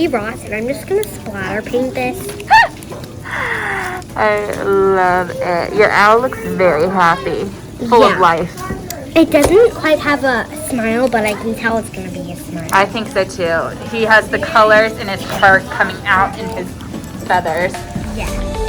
Barbie Ross, and I'm just gonna splatter paint this. I love it. Your owl looks very happy, full of life. It doesn't quite have a smile, but I can tell it's gonna be a smile. I think so too. He has the colors in his heart coming out in his feathers. Yeah.